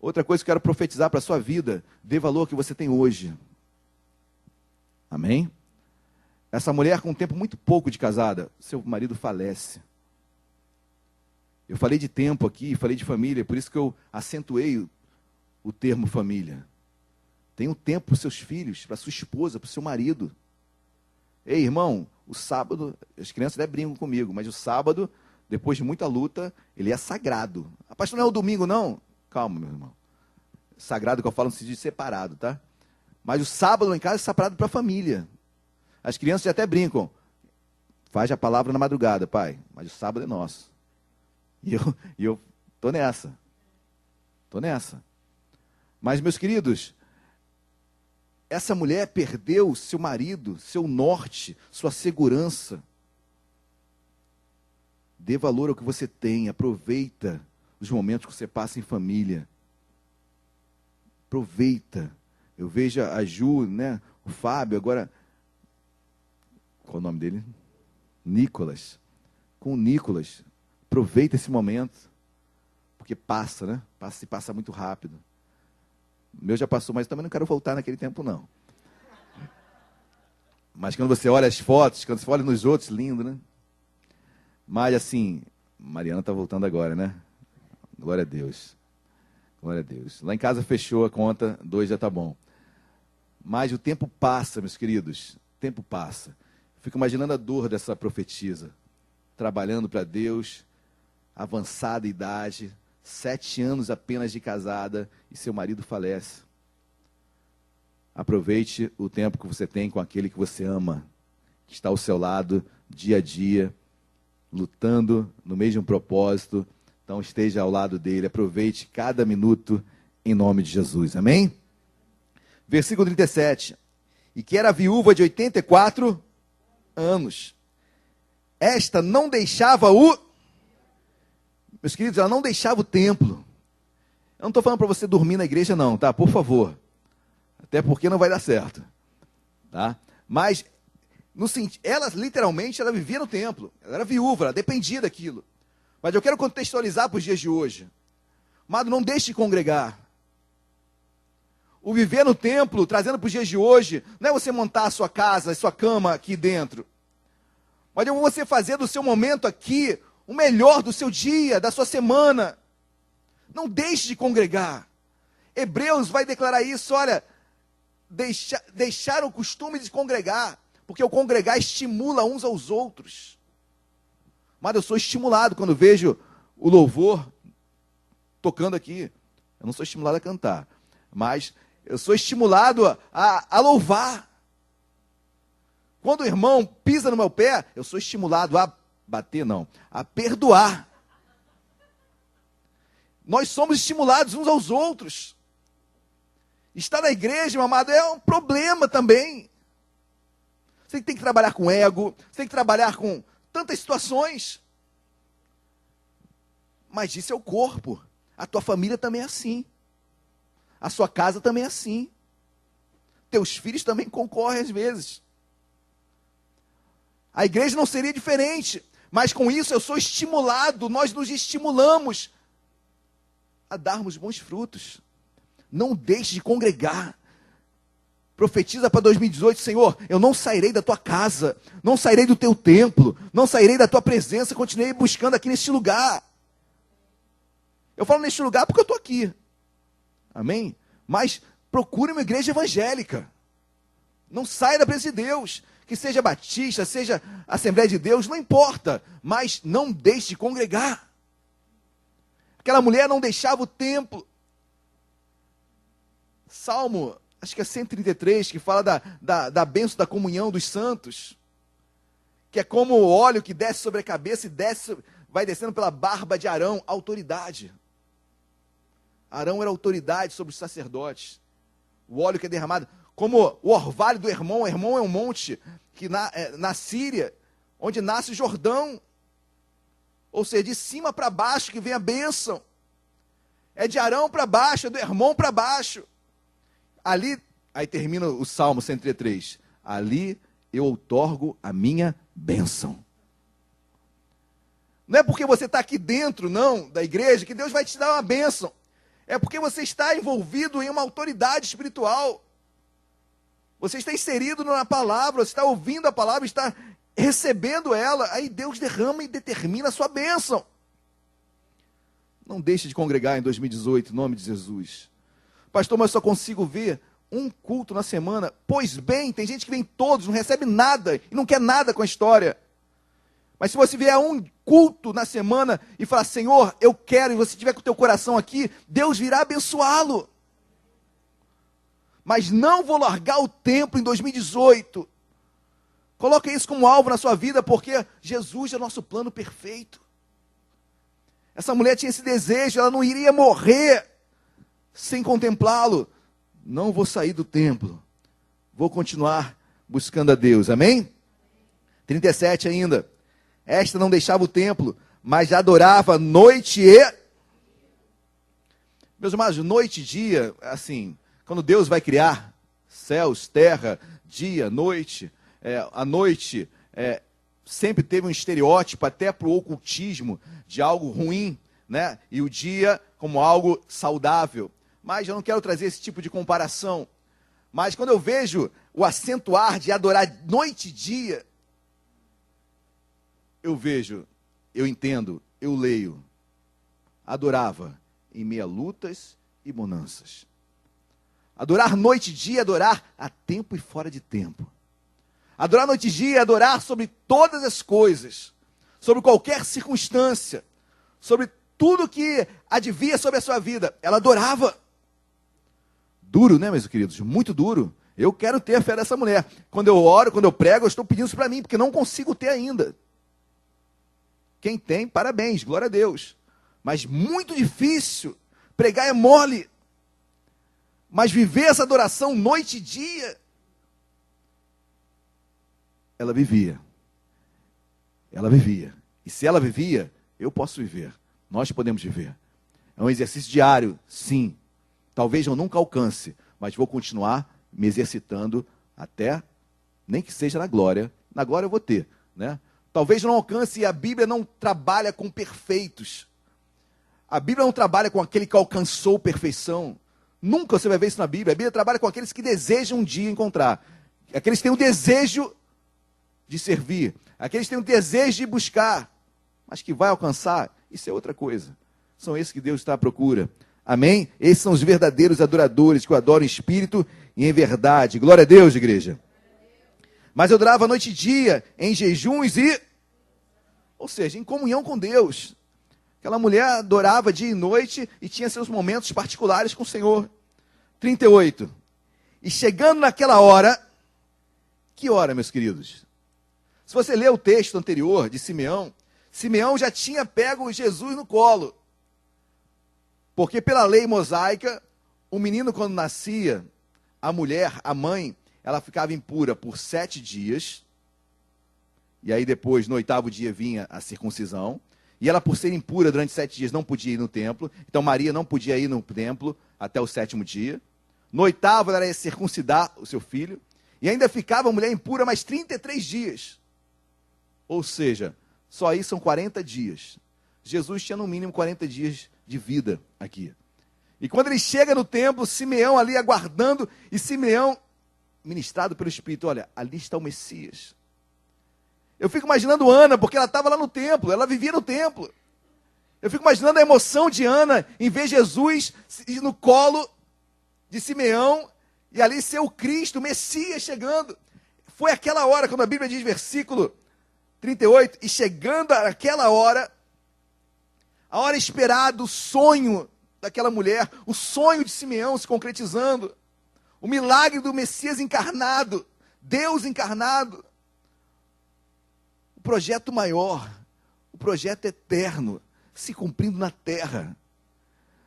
Outra coisa que eu quero profetizar para a sua vida, dê valor que você tem hoje. Amém? Essa mulher, com um tempo muito pouco de casada, seu marido falece. Eu falei de tempo aqui, falei de família, por isso que eu acentuei o termo família. Tenha um tempo para os seus filhos, para a sua esposa, para o seu marido. Ei, irmão, o sábado, as crianças até brincam comigo, mas o sábado, depois de muita luta, ele é sagrado. Ah, pastor, não é o domingo, não? Calma, meu irmão. Sagrado que eu falo no sentido de separado, tá? Mas o sábado lá em casa é separado para a família. As crianças até brincam. Faz a palavra na madrugada, pai, mas o sábado é nosso. E eu tô nessa. Tô nessa. Mas, meus queridos, essa mulher perdeu seu marido, seu norte, sua segurança. Dê valor ao que você tem, aproveita os momentos que você passa em família. Aproveita. Eu vejo a Ju, né, o Fábio, agora, qual é o nome dele? Nicolas. Com o Nicolas, aproveita esse momento, porque passa, né? Passa muito rápido. O meu já passou, mas também não quero voltar naquele tempo, não. Mas quando você olha as fotos, quando você olha nos outros, lindo, né? Mas assim, Mariana está voltando agora, né? Glória a Deus. Glória a Deus. Lá em casa fechou a conta, 2 já está bom. Mas o tempo passa, meus queridos. O tempo passa. Fico imaginando a dor dessa profetisa. Trabalhando para Deus, avançada idade, 7 anos apenas de casada, e seu marido falece. Aproveite o tempo que você tem com aquele que você ama, que está ao seu lado, dia a dia, lutando no mesmo propósito. Então esteja ao lado dele, aproveite cada minuto em nome de Jesus, amém? Versículo 37, e que era viúva de 84 anos. Esta não deixava meus queridos, ela não deixava o templo. Eu não estou falando para você dormir na igreja não, tá? Por favor. Até porque não vai dar certo. Tá? Mas, ela literalmente, ela vivia no templo. Ela era viúva, ela dependia daquilo. Mas eu quero contextualizar para os dias de hoje. Amado, não deixe de congregar. O viver no templo, trazendo para os dias de hoje, não é você montar a sua casa, a sua cama aqui dentro. Mas é você fazer do seu momento aqui o melhor do seu dia, da sua semana. Não deixe de congregar. Hebreus vai declarar isso, olha, deixar o costume de congregar, porque o congregar estimula uns aos outros. Mas eu sou estimulado quando vejo o louvor tocando aqui. Eu não sou estimulado a cantar, mas eu sou estimulado a louvar. Quando o irmão pisa no meu pé, eu sou estimulado a bater, não, a perdoar. Nós somos estimulados uns aos outros. Estar na igreja, meu amado, é um problema também. Você tem que trabalhar com ego, você tem que trabalhar com tantas situações. Mas isso é o corpo. A tua família também é assim. A sua casa também é assim. Teus filhos também concorrem às vezes. A igreja não seria diferente, mas com isso eu sou estimulado, nós nos estimulamos a darmos bons frutos. Não deixe de congregar. Profetiza para 2018, Senhor, eu não sairei da tua casa, não sairei do teu templo, não sairei da tua presença, continuei buscando aqui neste lugar. Eu falo neste lugar porque eu estou aqui. Amém? Mas procure uma igreja evangélica. Não saia da presença de Deus. Que seja batista, seja Assembleia de Deus, não importa. Mas não deixe de congregar. Aquela mulher não deixava o templo. Salmo, acho que é 133, que fala da bênção da comunhão dos santos. Que é como o óleo que desce sobre a cabeça e vai descendo pela barba de Arão, autoridade. Arão era autoridade sobre os sacerdotes. O óleo que é derramado, como o orvalho do Hermon. Hermon é um monte que na Síria, onde nasce o Jordão. Ou seja, de cima para baixo que vem a bênção. É de Arão para baixo, é do Hermon para baixo. Ali, aí termina o Salmo 103. Ali eu outorgo a minha bênção. Não é porque você está aqui dentro, não, da igreja, que Deus vai te dar uma bênção. É porque você está envolvido em uma autoridade espiritual. Você está inserido na palavra, você está ouvindo a palavra, está recebendo ela. Aí Deus derrama e determina a sua bênção. Não deixe de congregar em 2018, em nome de Jesus. Pastor, mas eu só consigo ver um culto na semana. Pois bem, tem gente que vem todos, não recebe nada e não quer nada com a história. Mas se você vier a um culto na semana e falar, Senhor, eu quero, e você estiver com o teu coração aqui, Deus virá abençoá-lo. Mas não vou largar o templo em 2018. Coloque isso como alvo na sua vida, porque Jesus é o nosso plano perfeito. Essa mulher tinha esse desejo, ela não iria morrer sem contemplá-lo. Não vou sair do templo, vou continuar buscando a Deus, amém? 37 ainda. Esta não deixava o templo, mas adorava noite e... Meus amados, noite e dia, assim, quando Deus vai criar céus, terra, dia, noite, a noite sempre teve um estereótipo até para o ocultismo de algo ruim, né? E o dia como algo saudável. Mas eu não quero trazer esse tipo de comparação. Mas quando eu vejo o acentuar de adorar noite e dia, eu vejo, eu entendo, eu leio. Adorava em meio a lutas e bonanças. Adorar noite e dia, adorar a tempo e fora de tempo. Adorar noite e dia, adorar sobre todas as coisas, sobre qualquer circunstância, sobre tudo que advia sobre a sua vida. Ela adorava. Duro, né, meus queridos? Muito duro. Eu quero ter a fé dessa mulher. Quando eu oro, quando eu prego, eu estou pedindo isso para mim, porque não consigo ter ainda. Quem tem, parabéns, glória a Deus. Mas muito difícil. Pregar é mole. Mas viver essa adoração noite e dia, ela vivia. Ela vivia. E se ela vivia, eu posso viver. Nós podemos viver. É um exercício diário, sim. Talvez eu nunca alcance, mas vou continuar me exercitando até, nem que seja na glória. Na glória eu vou ter, né? Talvez não alcance, e a Bíblia não trabalha com perfeitos. A Bíblia não trabalha com aquele que alcançou perfeição. Nunca você vai ver isso na Bíblia. A Bíblia trabalha com aqueles que desejam um dia encontrar. Aqueles que têm o desejo de servir. Aqueles que têm o desejo de buscar. Mas que vai alcançar, isso é outra coisa. São esses que Deus está à procura. Amém? Esses são os verdadeiros adoradores, que o adoram em espírito e em verdade. Glória a Deus, igreja. Mas eu adorava noite e dia, em jejuns ou seja, em comunhão com Deus. Aquela mulher adorava dia e noite e tinha seus momentos particulares com o Senhor. 38. E chegando naquela hora, que hora, meus queridos? Se você ler o texto anterior de Simeão, Simeão já tinha pego Jesus no colo. Porque pela lei mosaica, o menino quando nascia, a mulher, a mãe, ela ficava impura por 7 dias. E aí depois, no 8º dia, vinha a circuncisão. E ela, por ser impura durante 7 dias, não podia ir no templo. Então Maria não podia ir no templo até o 7º dia. No 8º, ela ia circuncidar o seu filho. E ainda ficava a mulher impura mais 33 dias. Ou seja, só aí são 40 dias. Jesus tinha no mínimo 40 dias de vida aqui. E quando ele chega no templo, Simeão ali aguardando, e Simeão, ministrado pelo Espírito, olha, ali está o Messias. Eu fico imaginando Ana, porque ela estava lá no templo, ela vivia no templo. Eu fico imaginando a emoção de Ana em ver Jesus no colo de Simeão, e ali ser o Cristo, o Messias chegando. Foi aquela hora, quando a Bíblia diz, versículo 38, e chegando àquela hora, a hora esperada, o sonho daquela mulher, o sonho de Simeão se concretizando, o milagre do Messias encarnado, Deus encarnado, o projeto maior, o projeto eterno, se cumprindo na terra.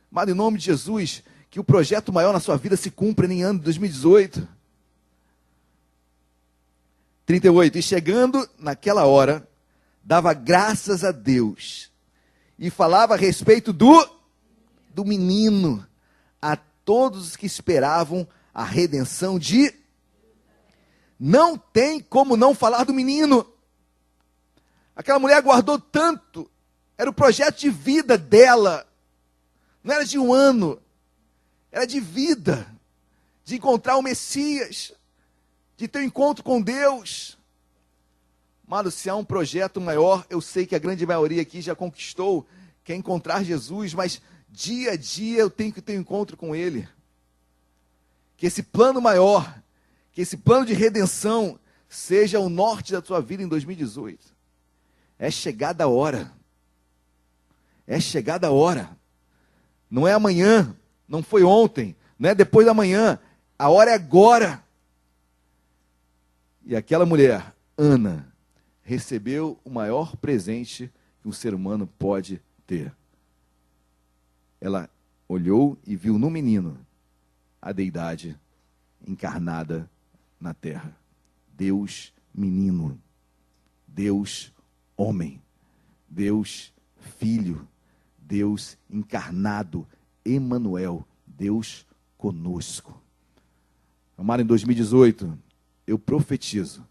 Mas em nome de Jesus, que o projeto maior na sua vida se cumpra em ano de 2018. 38, e chegando naquela hora, dava graças a Deus, e falava a respeito do menino, a todos os que esperavam a redenção de... Não tem como não falar do menino. Aquela mulher aguardou tanto, era o projeto de vida dela, não era de um ano, era de vida, de encontrar o Messias, de ter um encontro com Deus. Mas se há um projeto maior, eu sei que a grande maioria aqui já conquistou, quer encontrar Jesus, mas dia a dia eu tenho que ter um encontro com Ele. Que esse plano maior, que esse plano de redenção, seja o norte da tua vida em 2018. É chegada a hora. É chegada a hora. Não é amanhã, não foi ontem, não é depois da manhã. A hora é agora. E aquela mulher, Ana, recebeu o maior presente que um ser humano pode ter. Ela olhou e viu no menino a deidade encarnada na terra. Deus menino, Deus homem, Deus filho, Deus encarnado, Emanuel, Deus conosco. Amado, em 2018, eu profetizo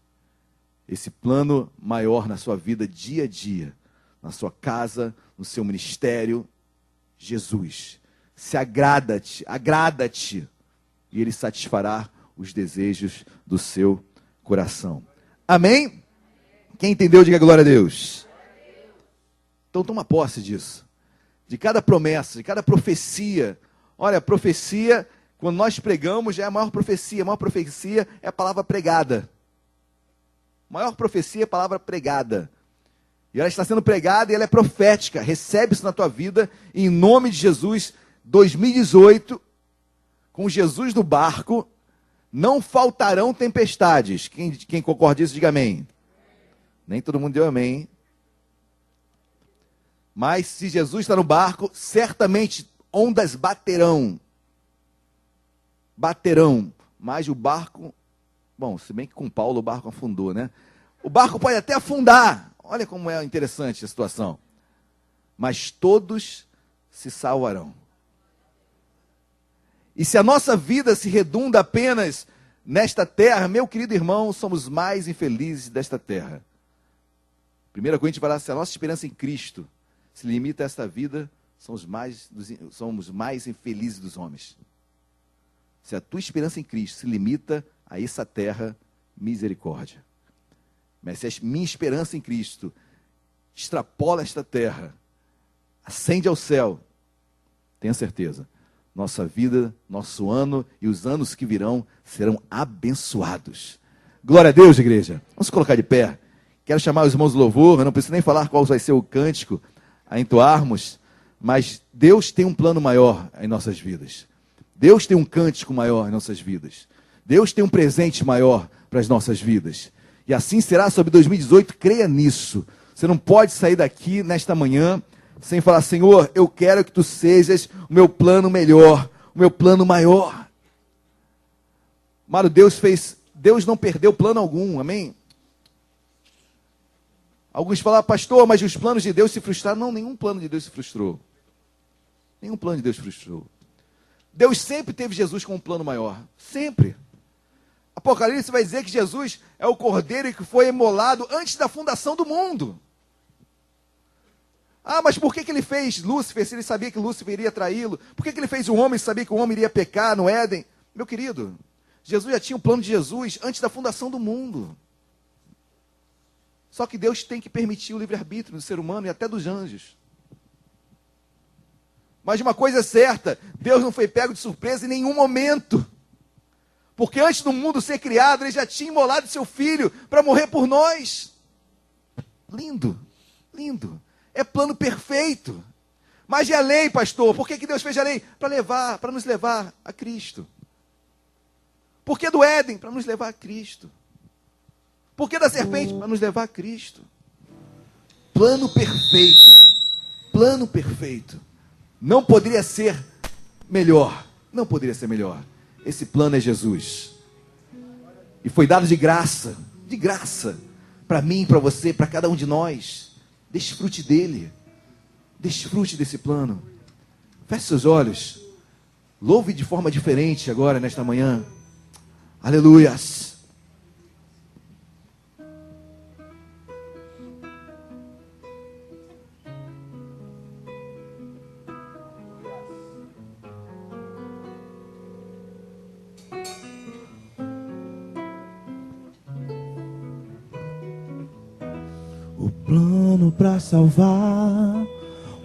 esse plano maior na sua vida dia a dia, na sua casa, no seu ministério. Jesus, se agrada-te, e Ele satisfará os desejos do seu coração. Amém? Quem entendeu, diga glória a Deus. Então toma posse disso, de cada promessa, de cada profecia. Olha, a profecia, quando nós pregamos, já é a maior profecia. A maior profecia é a palavra pregada. A maior profecia é a palavra pregada. E ela está sendo pregada e ela é profética. Recebe isso na tua vida, em nome de Jesus. 2018, com Jesus no barco, não faltarão tempestades. Quem concorda com isso, diga amém. Nem todo mundo deu amém, hein? Mas se Jesus está no barco, certamente ondas baterão. Baterão. Mas o barco... Bom, se bem que com Paulo o barco afundou, né? O barco pode até afundar. Olha como é interessante a situação. Mas todos se salvarão. E se a nossa vida se redunda apenas nesta terra, meu querido irmão, somos mais infelizes desta terra. 1 Coríntios fala, se a nossa esperança em Cristo se limita a esta vida, somos mais infelizes dos homens. Se a tua esperança em Cristo se limita a essa terra, misericórdia. Mas se a minha esperança em Cristo extrapola esta terra, ascende ao céu, tenha certeza, nossa vida, nosso ano e os anos que virão serão abençoados. Glória a Deus, igreja. Vamos colocar de pé. Quero chamar os irmãos do louvor, eu não preciso nem falar qual vai ser o cântico a entoarmos, mas Deus tem um plano maior em nossas vidas. Deus tem um cântico maior em nossas vidas. Deus tem um presente maior para as nossas vidas. E assim será sobre 2018, creia nisso. Você não pode sair daqui nesta manhã sem falar, Senhor, eu quero que Tu sejas o meu plano melhor, o meu plano maior. Amado, Deus não perdeu plano algum, amém? Alguns falam, pastor, mas os planos de Deus se frustraram. Não, nenhum plano de Deus se frustrou. Nenhum plano de Deus se frustrou. Deus sempre teve Jesus como um plano maior. Sempre. Apocalipse vai dizer que Jesus é o cordeiro que foi imolado antes da fundação do mundo. Ah, mas por que ele fez Lúcifer se ele sabia que Lúcifer iria traí-lo? Por que ele fez o homem se sabia que o homem iria pecar no Éden? Meu querido, Jesus já tinha o plano de Jesus antes da fundação do mundo. Só que Deus tem que permitir o livre-arbítrio do ser humano e até dos anjos. Mas uma coisa é certa, Deus não foi pego de surpresa em nenhum momento. Porque antes do mundo ser criado, ele já tinha imolado seu filho para morrer por nós. Lindo, lindo. É plano perfeito. Mas e a lei, pastor? Por que Deus fez a lei? Para nos levar a Cristo. Por que do Éden? Para nos levar a Cristo. Por que da serpente? Para nos levar a Cristo. Plano perfeito. Plano perfeito. Não poderia ser melhor. Não poderia ser melhor. Esse plano é Jesus. E foi dado de graça. De graça. Para mim, para você, para cada um de nós. Desfrute dele. Desfrute desse plano. Feche seus olhos. Louve de forma diferente agora, nesta manhã. Aleluias. O plano para salvar,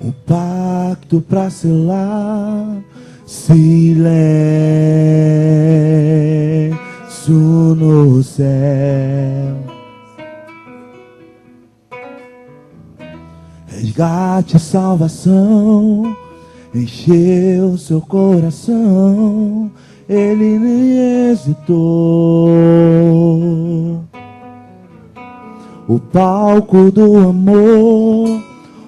o pacto para selar, silêncio no céu. Resgate e salvação, encheu seu coração, ele nem hesitou. O palco do amor,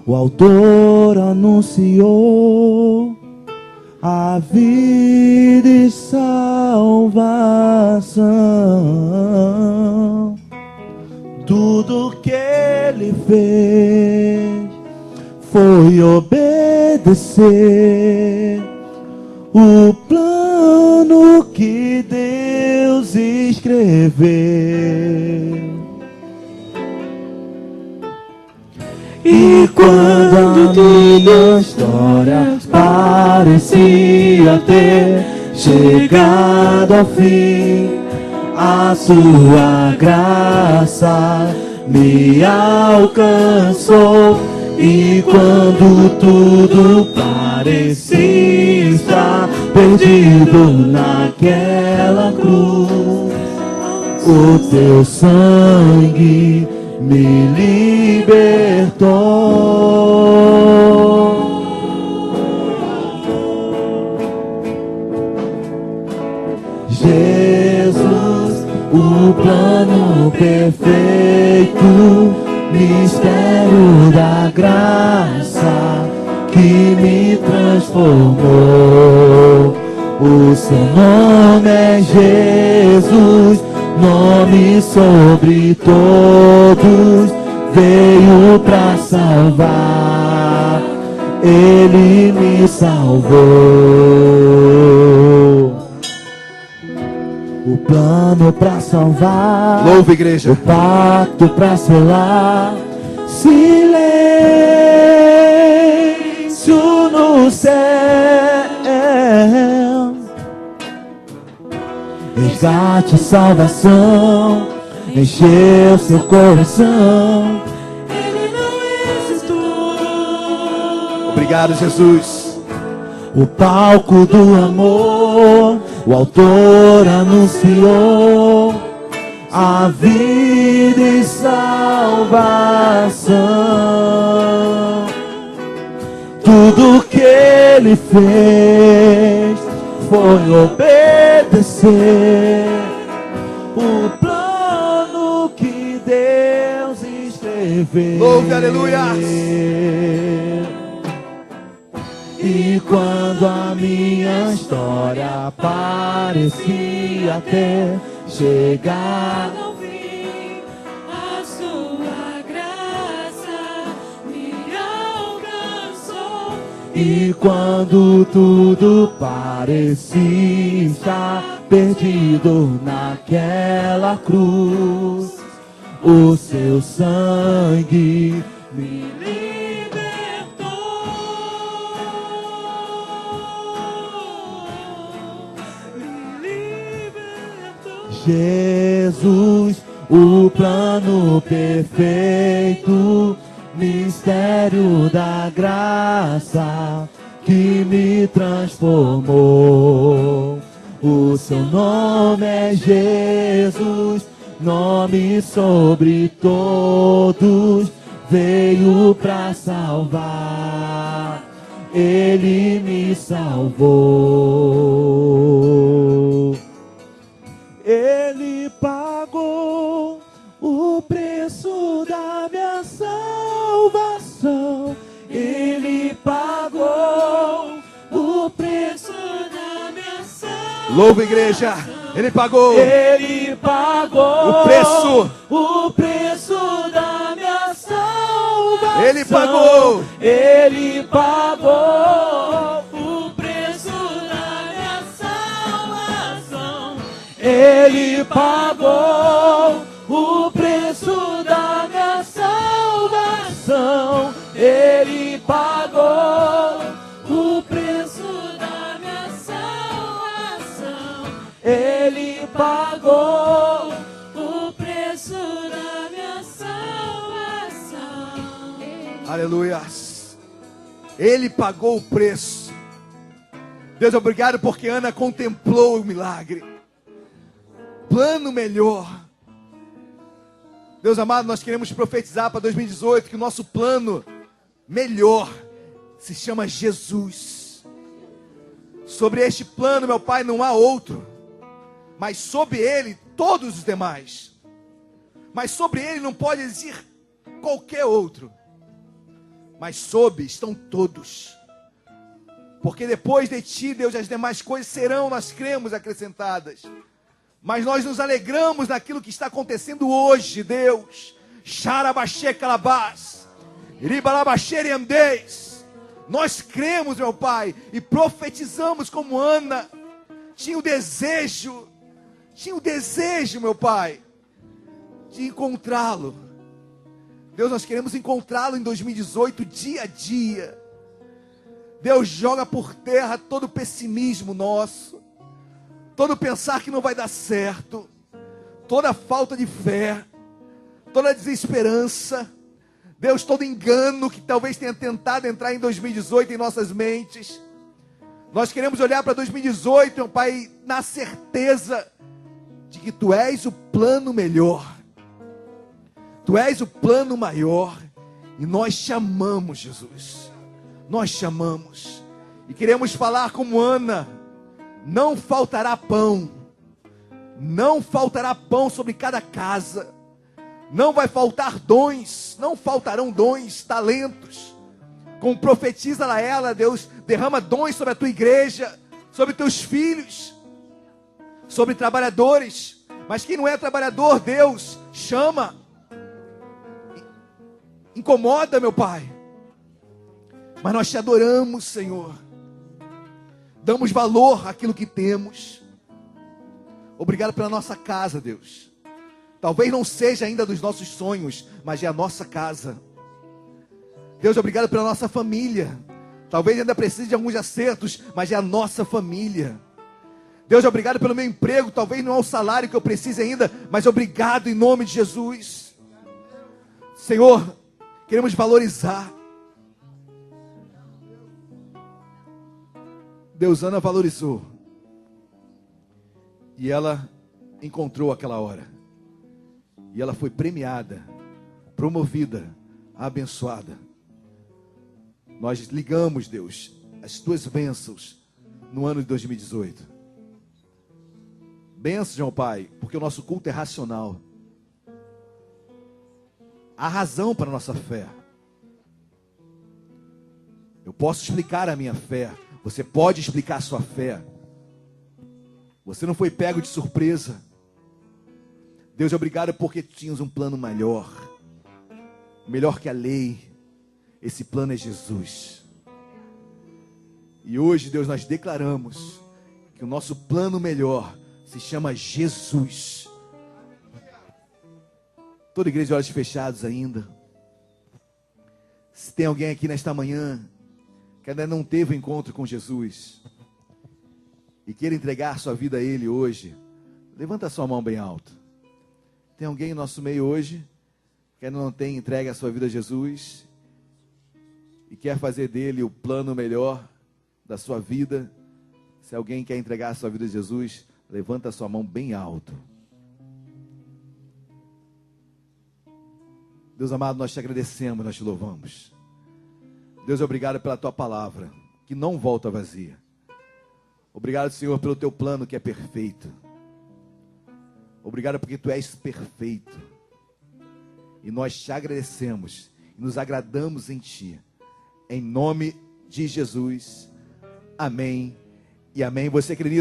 o autor anunciou a vida e salvação. Tudo que ele fez foi obedecer o plano que Deus escreveu. E quando toda a história parecia ter chegado ao fim, a sua graça me alcançou. E quando tudo parecia estar perdido naquela cruz, o teu sangue me libertou. Jesus, o plano perfeito, mistério da graça que me transformou. O seu nome é Jesus, nome sobre todos, veio pra salvar, ele me salvou. O plano pra salvar, louva, igreja. O pacto pra selar, silêncio no céu. Resgate e salvação, encheu seu coração, ele não hesitou. Obrigado, Jesus. O palco do amor, o autor anunciou a vida e salvação. Tudo que ele fez foi obedecer o plano que Deus escreveu. Louve, aleluia! E quando a minha história parecia até chegar ao fim, a sua graça me alcançou. E quando tudo parecia estar perdido naquela cruz, o seu sangue me libertou. Jesus, o plano perfeito, mistério da graça que me transformou. O seu nome é Jesus, nome sobre todos, veio pra salvar, ele me salvou. Ele pagou o preço da minha salvação. Ele pagou o preço da minha salvação. Louva, igreja. Ele pagou. Ele pagou o preço da minha salvação. Ele pagou. Ele pagou o preço da minha salvação. Ele pagou o preço da minha salvação. Ele pagou o preço da minha salvação. Ele pagou o preço da minha salvação. Aleluia. Ele pagou o preço. Deus, obrigado porque Ana contemplou o milagre. Plano melhor. Deus amado, nós queremos profetizar para 2018 que o nosso plano melhor se chama Jesus. Sobre este plano, meu Pai, não há outro, mas sobre ele todos os demais. Mas sobre ele não pode existir qualquer outro, mas sobre estão todos. Porque depois de ti, Deus, as demais coisas serão, nós cremos, acrescentadas. Mas nós nos alegramos naquilo que está acontecendo hoje, Deus. Xarabaxê calabás, iribalabaxê andeis. Nós cremos, meu Pai, e profetizamos como Ana. Tinha o desejo, meu Pai, de encontrá-lo. Deus, nós queremos encontrá-lo em 2018, dia a dia. Deus, joga por terra todo o pessimismo nosso, todo pensar que não vai dar certo, toda falta de fé, toda desesperança, Deus, todo engano que talvez tenha tentado entrar em 2018 em nossas mentes. Nós queremos olhar para 2018, meu Pai, na certeza de que Tu és o plano melhor, Tu és o plano maior, e nós te amamos, Jesus, nós te amamos, e queremos falar como Ana: não faltará pão, não faltará pão sobre cada casa, não vai faltar dons, não faltarão dons, talentos. Como profetiza ela, Deus, derrama dons sobre a tua igreja, sobre teus filhos, sobre trabalhadores. Mas quem não é trabalhador, Deus, chama, incomoda, meu Pai. Mas nós te adoramos, Senhor. Damos valor àquilo que temos. Obrigado pela nossa casa, Deus. Talvez não seja ainda dos nossos sonhos, mas é a nossa casa. Deus, obrigado pela nossa família. Talvez ainda precise de alguns acertos, mas é a nossa família. Deus, obrigado pelo meu emprego. Talvez não é o salário que eu precise ainda, mas obrigado em nome de Jesus. Senhor, queremos valorizar. Deus, Ana valorizou. E ela encontrou aquela hora. E ela foi premiada, promovida, abençoada. Nós ligamos, Deus, as tuas bênçãos no ano de 2018. Bênçãos, meu Pai, porque o nosso culto é racional. Há razão para a nossa fé. Eu posso explicar a minha fé. Você pode explicar a sua fé. Você não foi pego de surpresa. Deus, obrigado porque tu tinhas um plano melhor. Melhor que a lei. Esse plano é Jesus. E hoje, Deus, nós declaramos que o nosso plano melhor se chama Jesus. Toda igreja de olhos fechados ainda. Se tem alguém aqui nesta manhã que ainda não teve um encontro com Jesus e queira entregar sua vida a Ele hoje, levanta a sua mão bem alto. Tem alguém em nosso meio hoje que ainda não tem entregue a sua vida a Jesus e quer fazer dele o plano melhor da sua vida? Se alguém quer entregar a sua vida a Jesus, levanta a sua mão bem alto. Deus amado, nós te agradecemos, nós te louvamos. Deus, obrigado pela tua palavra, que não volta vazia. Obrigado, Senhor, pelo teu plano que é perfeito. Obrigado porque tu és perfeito. E nós te agradecemos e nos agradamos em ti. Em nome de Jesus. Amém e amém. Você, querido.